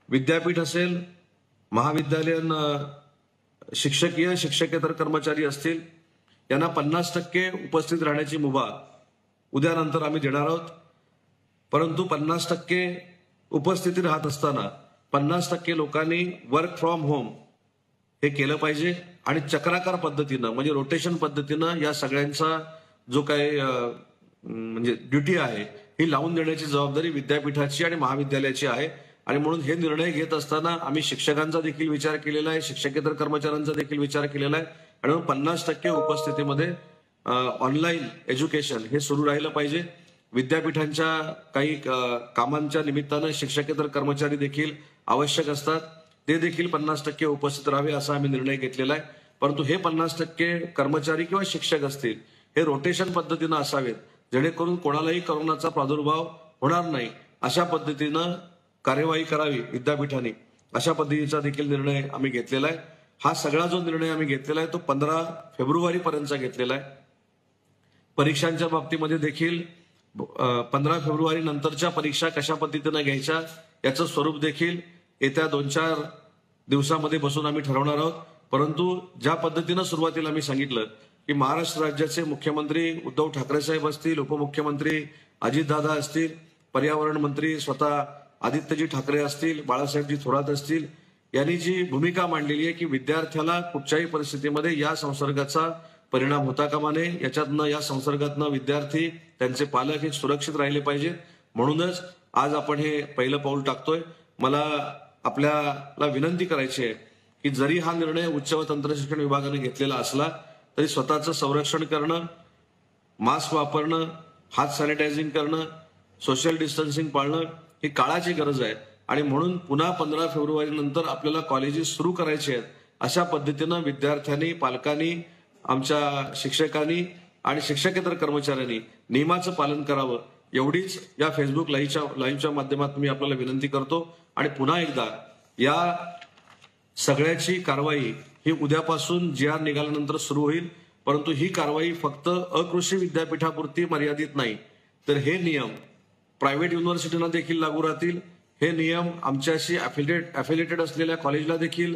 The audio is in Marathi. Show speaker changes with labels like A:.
A: विद्यापीठ असेल, महाविद्यालयीन शिक्षकीय शिक्षकेतर कर्मचारी असतील, यांना 50% उपस्थित राहण्याची मुभा उद्यानंतर आम्ही देणार आहोत। परंतु 50% उपस्थिती राहत असताना 50% लोकांनी वर्क फ्रॉम होम हे केलं पाहिजे आणि चक्राकार पद्धतीनं म्हणजे रोटेशन पद्धतीनं या सगळ्यांचा जो काही म्हणजे ड्युटी आहे ही लावून देण्याची जबाबदारी विद्यापीठाची आणि महाविद्यालयाची आहे। आणि म्हणून हे निर्णय घेत असताना आम्ही शिक्षकांचा देखील विचार केलेला आहे, शिक्षकेतर कर्मचाऱ्यांचा देखील विचार केलेला आहे आणि 50% उपस्थितीमध्ये ऑनलाईन एज्युकेशन हे सुरू राहिलं पाहिजे। विद्यापीठांच्या काही कामांच्या निमित्तानं शिक्षकेतर कर्मचारी देखील आवश्यक असतात, ते देखील 50% उपस्थित राहावे असा आम्ही निर्णय घेतलेला आहे। परंतु हे 50% कर्मचारी किंवा शिक्षक असतील हे रोटेशन पद्धतीनं असावेत, जेणेकरून कोणालाही कोरोनाचा प्रादुर्भाव होणार नाही अशा पद्धतीनं कार्यवाही करावी विद्यापीठाने, अशा पद्धतीचा देखील निर्णय आम्ही घेतलेला आहे। हा सगळा जो निर्णय आम्ही घेतलेला आहे तो 15 फेब्रुवारीपर्यंतचा घेतलेला आहे। परीक्षांच्या बाबतीमध्ये देखील 15 फेब्रुवारी नंतरच्या परीक्षा कशा पद्धतीनं घ्यायच्या याचं स्वरूप देखील येत्या 2-4 दिवसामध्ये बसून आम्ही ठरवणार आहोत। परंतु ज्या पद्धतीनं सुरुवातीला आम्ही सांगितलं की महाराष्ट्र राज्याचे मुख्यमंत्री उद्धव ठाकरे साहेब असतील, उपमुख्यमंत्री अजितदादा असतील, पर्यावरण मंत्री स्वतः आदित्यजी ठाकरे असतील, बाळासाहेबजी थोरात असतील, यांनी जी भूमिका मांडलेली आहे की विद्यार्थ्याला कुठच्याही परिस्थितीमध्ये या संसर्गाचा परिणाम होता कामा नये, याच्यातनं या संसर्गातनं विद्यार्थी त्यांचे पालक हे सुरक्षित राहिले पाहिजेत। म्हणूनच आज आपण हे पहिलं पाऊल टाकतोय। मला आपल्याला विनंती करायची आहे की जरी हा निर्णय उच्च व तंत्र शिक्षण विभागाने घेतलेला असला तरी स्वतःचं संरक्षण करणं, मास्क वापरणं, हात सॅनिटायझिंग करणं, सोशल डिस्टन्सिंग पाळणं ही काळाची गरज आहे आणि म्हणून पुन्हा 15 फेब्रुवारी नंतर आपल्याला कॉलेजेस सुरू करायचे आहेत। अशा पद्धतीनं विद्यार्थ्यांनी, पालकांनी, आमच्या शिक्षकांनी आणि शिक्षकेतर कर्मचाऱ्यांनी नियमाचं पालन करावं, एवढीच या फेसबुक लाईव्हच्या माध्यमातून मी आपल्याला विनंती करतो। आणि पुन्हा एकदा या सगळ्याची कारवाई ही उद्यापासून GR निघाल्यानंतर सुरू होईल। परंतु ही कारवाई फक्त अकृषी विद्यापीठापुरती मर्यादित नाही, तर हे नियम प्रायव्हेट युनिव्हर्सिटीना देखील लागू राहतील। हे नियम आमच्याशी अफिलिएटेड असलेल्या कॉलेजला देखील